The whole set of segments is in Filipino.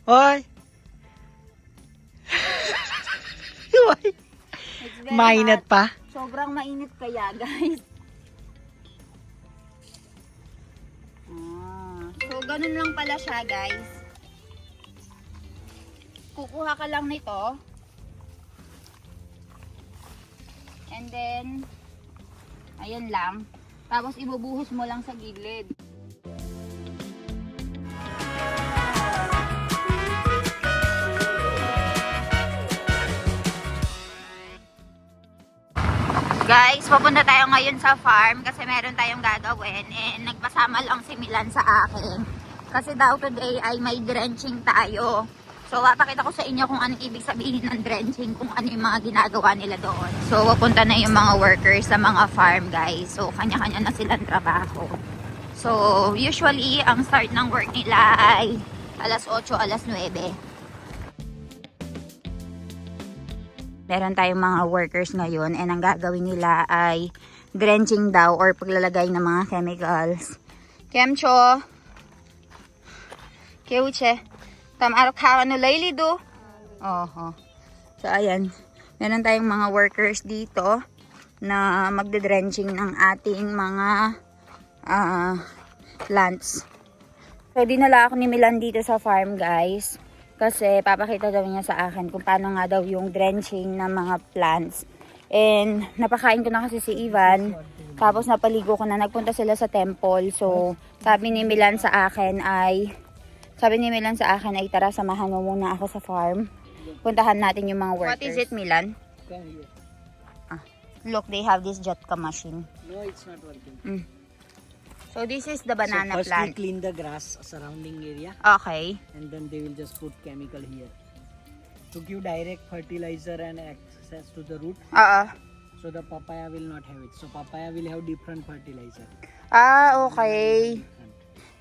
Hoy! Hoy! It's very Mainit hot. pa. Sobrang mainit kaya, guys. So, ganun lang pala siya, guys. Kukuha ka lang nito. And then, ayan lang. Tapos, ibubuhos mo lang sa gilid. Guys, pupunta tayo ngayon sa farm kasi meron tayong gagawin and nagpasama lang si Milan sa akin. Kasi daw today ay may drenching tayo. So, papakita ko sa inyo kung anong ibig sabihin ng drenching, kung ano yung mga ginagawa nila doon. So, pupunta na yung mga workers sa mga farm, guys. So, kanya-kanya na silang trabaho. So, usually, ang start ng work nila ay alas 8, alas 9. Meron tayong mga workers ngayon and ang gagawin nila ay drenching daw or paglalagay ng mga chemicals. Kemcho. Keuche. Tamarok hawa no layli do. Oho. So ayan. Meron tayong mga workers dito na magde-drenching ng ating mga plants. So dinala ako ni Milan dito sa farm, guys. Kasi papakita daw niya sa akin kung paano nga daw yung drenching ng mga plants. And napakain ko na kasi si Ivan. Tapos napaligo ko na. Nagpunta sila sa temple. So sabi ni Milan sa akin ay tara samahan mo muna ako sa farm. Puntahan natin yung mga workers. What is it, Milan? Come here. Look, they have this Jatka machine. No, it's not working. So this is the banana so first plant. we clean the grass surrounding area Okay. and then they will just put chemical here to give direct fertilizer and access to the root, so the papaya will not have it. So papaya will have different fertilizer. Okay.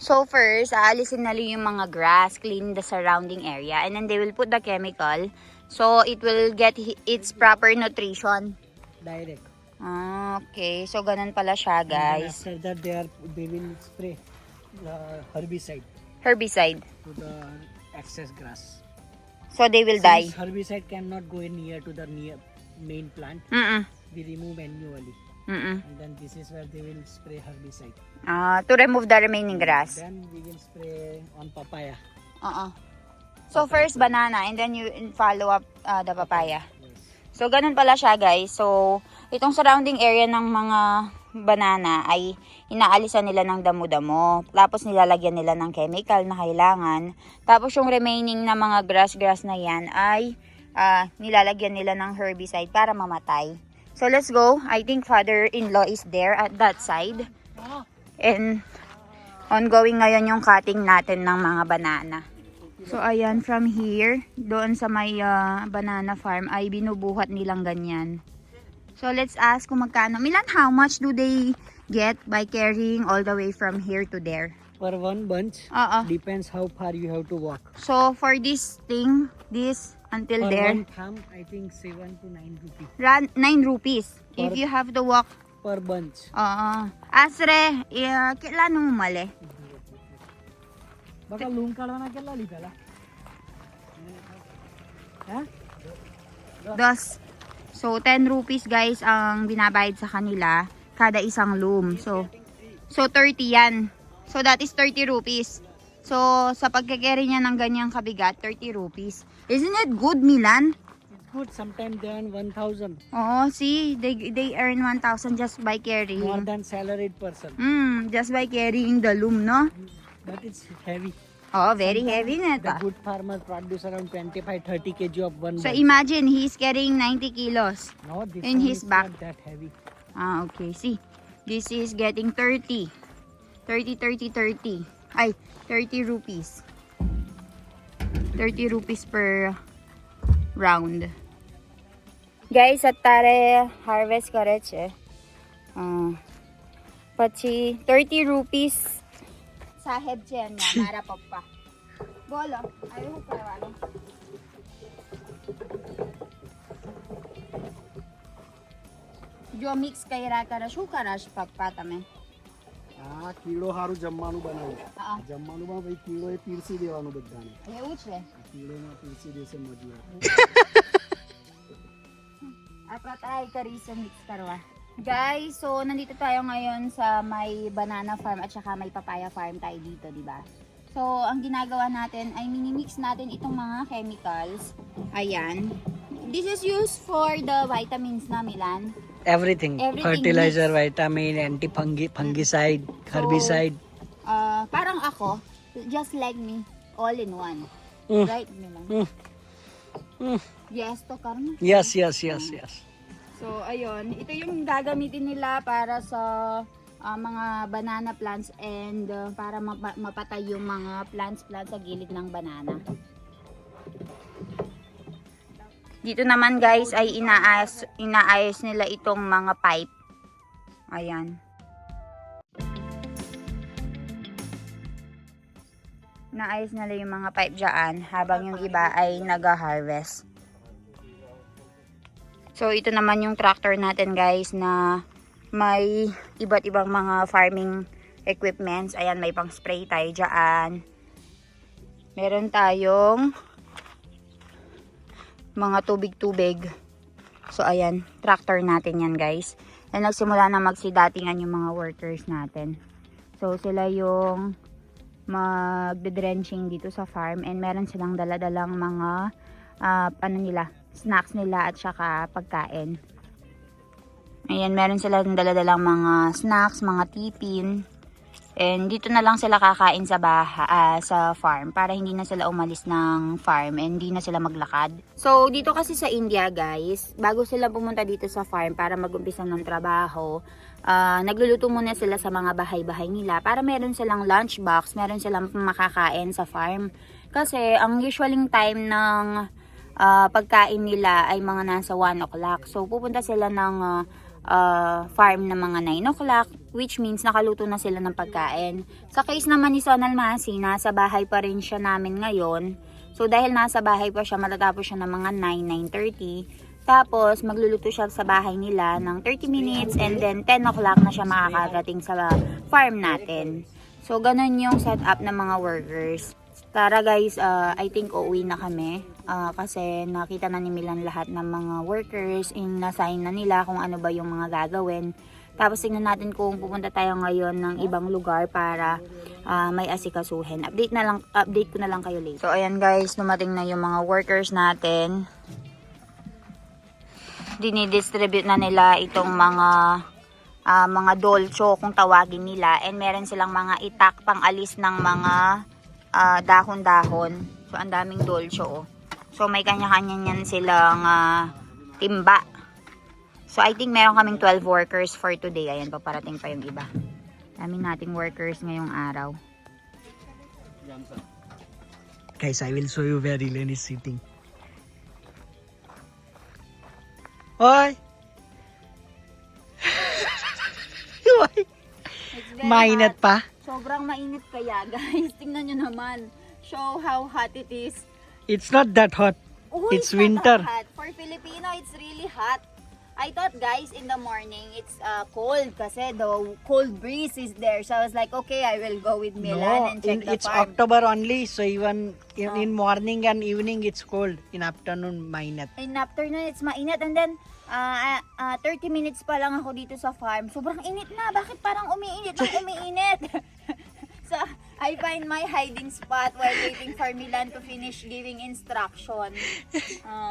So first, aalisin na yung mga grass, clean the surrounding area, and then they will put the chemical so it will get its proper nutrition. Direct. Okay. So ganun pala siya, And then guys. after that they will spray herbicide Herbicide. to the excess grass. So they will die. Since herbicide cannot go near to the main plant, we remove manually. And then this is where they will spray herbicide. To remove the remaining grass. Then we will spray on papaya. So first banana and then you follow up the papaya. Yes. So ganun pala siya, guys. So itong surrounding area ng mga banana ay inaalisan nila ng damo-damo. Tapos nilalagyan nila ng chemical na kailangan. Tapos yung remaining na mga grass na yan ay nilalagyan nila ng herbicide para mamatay. So let's go. I think father-in-law is there at that side. And ongoing ngayon yung cutting natin ng mga banana. So ayan, from here, doon sa may banana farm ay binubuhat nilang ganyan. So let's ask kung magkano. Milan, how much do they get by carrying all the way from here to there? Per one bunch, depends how far you have to walk. So for this thing, this until Per there, one thumb, I think 7 to 9 rupees 9 rupees. If Per- you have to walk, per bunch. Asre, kailan mo mali? Baka loan kaढवाना केला लिहिला ha? Dos. So 10 rupees, guys, ang binabayad sa kanila kada isang loom. So 30 yan. So that is 30 rupees. So sa pagkakeri niya ng ganyang kabigat, 30 rupees. Isn't it good, Milan? It's good. Sometimes they earn 1,000. Oh, see, they earn 1,000 just by More carrying. than salaried person. Just by carrying the loom, no? But it's heavy. Oh, very heavy na The ito. good farmer produce around 25-30 kg of one So bunch. imagine, he's carrying 90 kilos. No, this in one his is back. not that heavy. Okay, see. This is getting 30. 30. Ay, 30 rupees. 30 rupees per round. Guys, અત્યારે harvest કરે છે. પછી 30 rupees સાહેબ છે અહીંયા, મારા પપ્પા. બોલો, હવે શું કરવાનું? જો મિક્સ કર્યા કરો, શું કરો છો પપ્પા તમે? આ કીડો હારું જમવાનું બનાવ્યું. હા. જમવાનુંમાં ભાઈ કીડોએ પીરસી દેવાનું બધાને. એવું છે. કીડોમાં પીરસી દેશે મજૂર. Apa tayo karisa mix karwa. Guys, so nandito tayo ngayon sa may banana farm at saka may papaya farm tayo dito, di ba? So, ang ginagawa natin ay minimix natin itong mga chemicals. Ayan. This is used for the vitamins na, Milan. Everything. Everything Fertilizer, mixed. vitamin, fungicide, herbicide. Parang ako, just like me, all in one. Mm. Right, Milan? Mm. Yes, to karma. Yes. So, ayun. Ito yung gagamitin nila para sa mga banana plants and para mapatay yung mga plants sa gilid ng banana. Dito naman guys ay inaayos nila itong mga pipe. Ayan. Naayos nila yung mga pipe dyan habang yung iba ay nag-harvest. So, ito naman yung tractor natin guys na may iba't ibang mga farming equipments. Ayan, may pang spray tayo dyan. Meron tayong mga tubig-tubig. So, ayan, tractor natin yan guys. And nagsimula na magsidatingan yung mga workers natin. So, sila yung magde-drenching dito sa farm. And meron silang daladalang mga snacks nila at saka pagkain. Ayan, meron silang daladalang mga snacks, mga tipin. And dito na lang sila kakain sa sa farm para hindi na sila umalis ng farm and hindi na sila maglakad. So, dito kasi sa India, guys, bago sila pumunta dito sa farm para mag-umpisa ng trabaho, nagluluto muna sila sa mga bahay-bahay nila para meron silang lunchbox, meron silang makakain sa farm. Kasi, ang usualing time ng pagkain nila ay mga nasa 1 o'clock. So, pupunta sila ng farm na mga 9 o'clock, which means nakaluto na sila ng pagkain. Sa case naman ni Sonal Masi, nasa bahay pa rin siya namin ngayon. So, dahil nasa bahay pa siya, matatapos siya ng mga 9, 9:30. Tapos, magluluto siya sa bahay nila ng 30 minutes and then 10 o'clock na siya makakarating sa farm natin. So, ganun yung setup ng mga workers. Tara guys, I think uuwi na kami. Kasi nakita na ni Milan lahat ng mga workers, in-assign na nila kung ano ba yung mga gagawin. Tapos tingnan natin kung pupunta tayo ngayon ng ibang lugar para may asikasuhin. Update ko na lang kayo later. So ayan guys, dumating na yung mga workers natin. Dinidistribute na nila itong mga dolcho kung tawagin nila. And meron silang mga itak pang alis ng mga dahon-dahon. So ang daming dolcho. So, may kanya-kanya niyan silang timba. So, I think meron kaming 12 workers for today. Ayan, paparating pa yung iba. Dami nating workers ngayong araw. Guys, I will show you where Elen is sitting. Hoy! Mainit pa? Sobrang mainit kaya, guys. Tingnan nyo naman. Show how hot it is. It's not that hot. Oh, It's not winter. that hot. For Filipino, it's really hot. I thought guys in the morning it's cold kasi the cold breeze is there. So I was like, okay, I will go with Milan and check the it's farm. October only, so even in morning and evening it's cold. In afternoon, mainit. In afternoon, it's mainit. And then, 30 minutes pa lang ako dito sa farm. Sobrang init na. Bakit parang umiinit? So, I find my hiding spot while waiting for Milan to finish giving instruction.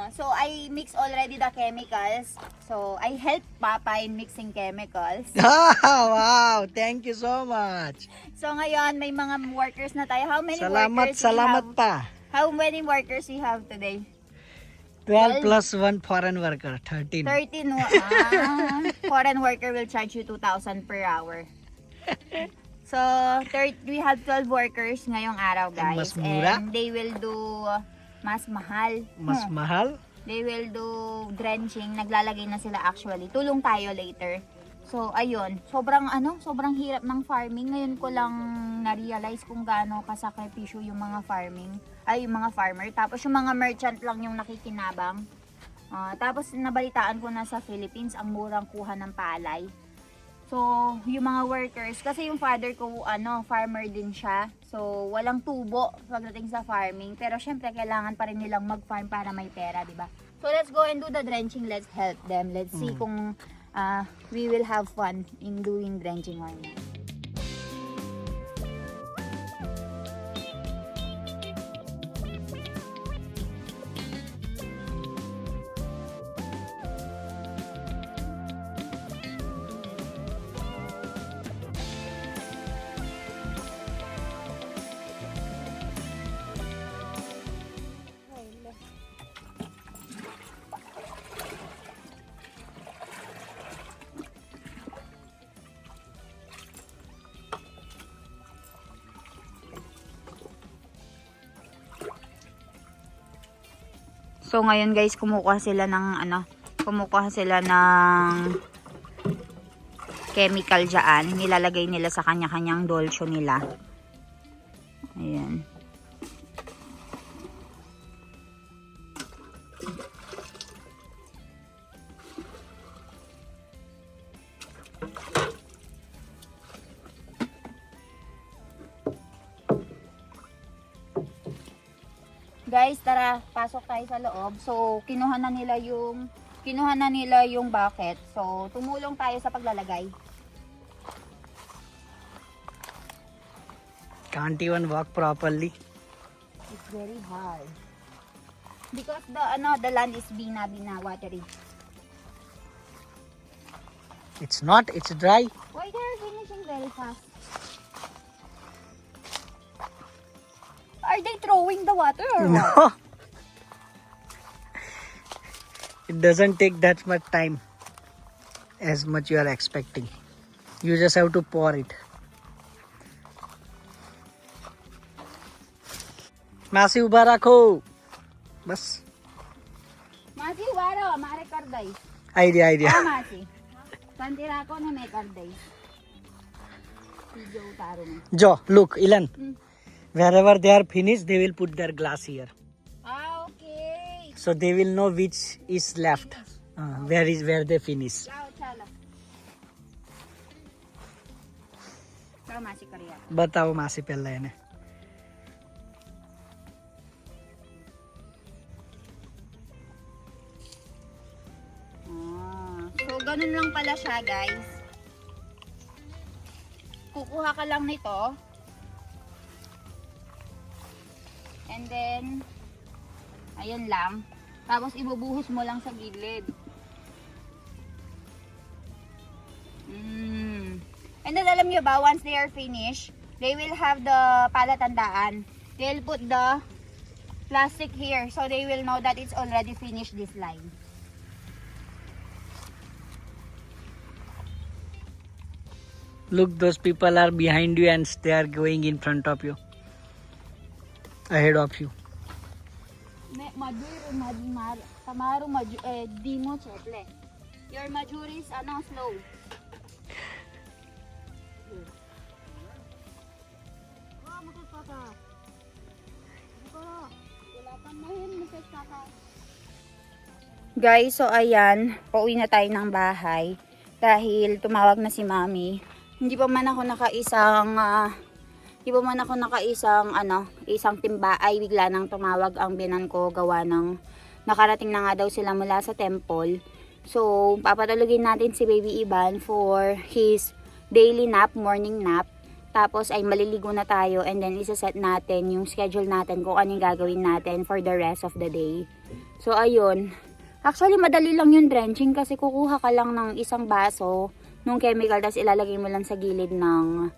So, I mix already the chemicals. So, I help Papa in mixing chemicals. Wow! Thank you so much. So, ngayon, may mga workers na tayo. How many workers Salamat we have? pa. How many workers we have today? 12 plus 1 foreign worker, 13. 13. Foreign worker will charge you 2,000 per hour. So, we have 12 workers ngayong araw, guys. Mas mura? And they will do mas mahal. Mas mahal? They will do drenching. Naglalagay na sila actually. Tulong tayo later. So, ayun. Sobrang hirap ng farming. Ngayon ko lang na-realize kung gaano kasakripisyo yung mga yung mga farmer. Tapos yung mga merchant lang yung nakikinabang. Tapos nabalitaan ko na sa Philippines, ang murang kuha ng palay. So, yung mga workers, kasi yung father ko, farmer din siya. So, walang tubo pagdating sa farming. Pero syempre, kailangan pa rin nilang mag-farm para may pera, di ba? So, let's go and do the drenching. Let's help them. Let's see kung we will have fun in doing drenching or not. So, ngayon guys, kumukuha sila ng chemical dyan. Nilalagay nila sa kanya-kanyang dolcho nila. Ayan. Guys, tara, pasok tayo sa loob. So, kinuha na nila yung bucket. So, tumulong tayo sa paglalagay. Can't even walk properly. It's very hard. Because the land is bina watery. It's not, it's dry. Why they're finishing very fast? Are they throwing the water or what? No. It doesn't take that much time as much you are expecting. You just have to pour it. Masi uba rakho. Bas. Masi, waro, mare karday. Idea. Masi. Santira ko na may karday. Video taro mo. Jo, look, Ilan. Wherever they are finished, they will put their glass here. Ah, okay. So they will know which is left. Where they finish. Ciao, chala. Ciao, Masi Korea. बताओ मासी पहले ने. So, ganun lang pala siya, guys. Kukuha ka lang nito. And then, ayun lang. Tapos, ibubuhos mo lang sa gilid. And then, alam nyo ba, once they are finished, they will have the palatandaan. They'll put the plastic here. So, they will know that it's already finished this line. Look, those people are behind you and they are going in front of you. Ahead of you. Your majur is slow. Guys, so ayan, pauwi na tayo ng bahay dahil tumawag na si Mami. Hindi pa man ako isang timba ay bigla nang tumawag ang binan ko gawa ng nakarating na nga daw sila mula sa temple. So, papatulogin natin si Baby Iban for his daily nap, morning nap. Tapos ay maliligo na tayo and then isa-set natin yung schedule natin kung anong gagawin natin for the rest of the day. So, ayun. Actually, madali lang yung drenching kasi kukuha ka lang ng isang baso ng chemical tapos ilalagay mo lang sa gilid ng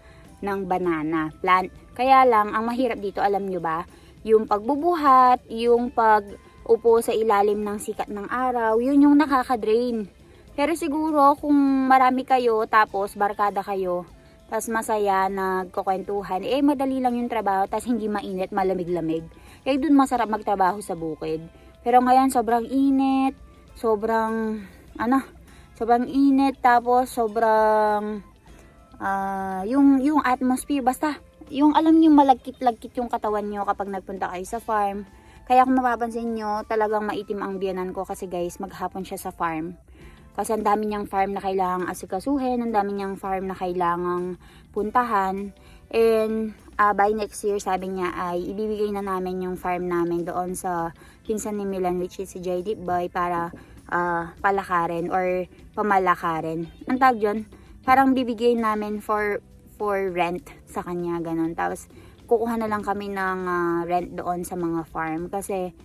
banana plant. Kaya lang, ang mahirap dito, alam nyo ba, yung pagbubuhat, yung pag-upo sa ilalim ng sikat ng araw, yun yung nakaka-drain. Pero siguro, kung marami kayo, tapos barkada kayo, tapos masaya, nagkukwentuhan, madali lang yung trabaho, tapos hindi mainit, malamig-lamig. Kaya dun masarap magtrabaho sa bukid. Pero ngayon, sobrang init, sobrang init, tapos sobrang yung atmosphere, basta yung alam niyo malagkit-lagkit yung katawan niyo kapag nagpunta kayo sa farm. Kaya kung mapapansin niyo, talagang maitim ang biyanan ko kasi guys, maghapon siya sa farm. Kasi ang dami niyang farm na kailangang asikasuhin, ang dami niyang farm na kailangang puntahan. And by next year, sabi niya ay ibibigay na namin yung farm namin doon sa pinsan ni Milan, which is si JD Boy, para palakarin or pamalakarin. Ang tawag yun, parang bibigay namin for rent sa kanya, ganun. Tapos kukuha na lang kami ng rent doon sa mga farm kasi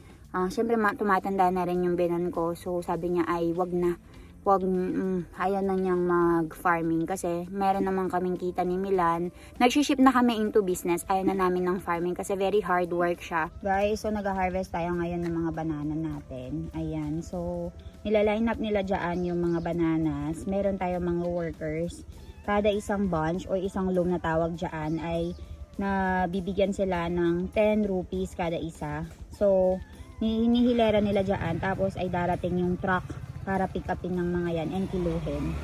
syempre tumatanda na rin yung binan ko. So sabi niya ay wag ayaw na niyang mag-farming kasi meron naman kaming kita ni Milan. Nag-ship na kami into business. Ayaw na namin ng farming kasi very hard work siya. Guys, so nag-harvest tayo ngayon ng mga banana natin. Ayan, so nila-line up nila dyan yung mga bananas. Meron tayo mga workers. Kada isang bunch o isang loom na tawag dyan ay nabibigyan sila ng 10 rupees kada isa. So, hinihilera nila dyan tapos ay darating yung truck para pick upin ng mga yan and kiluhin.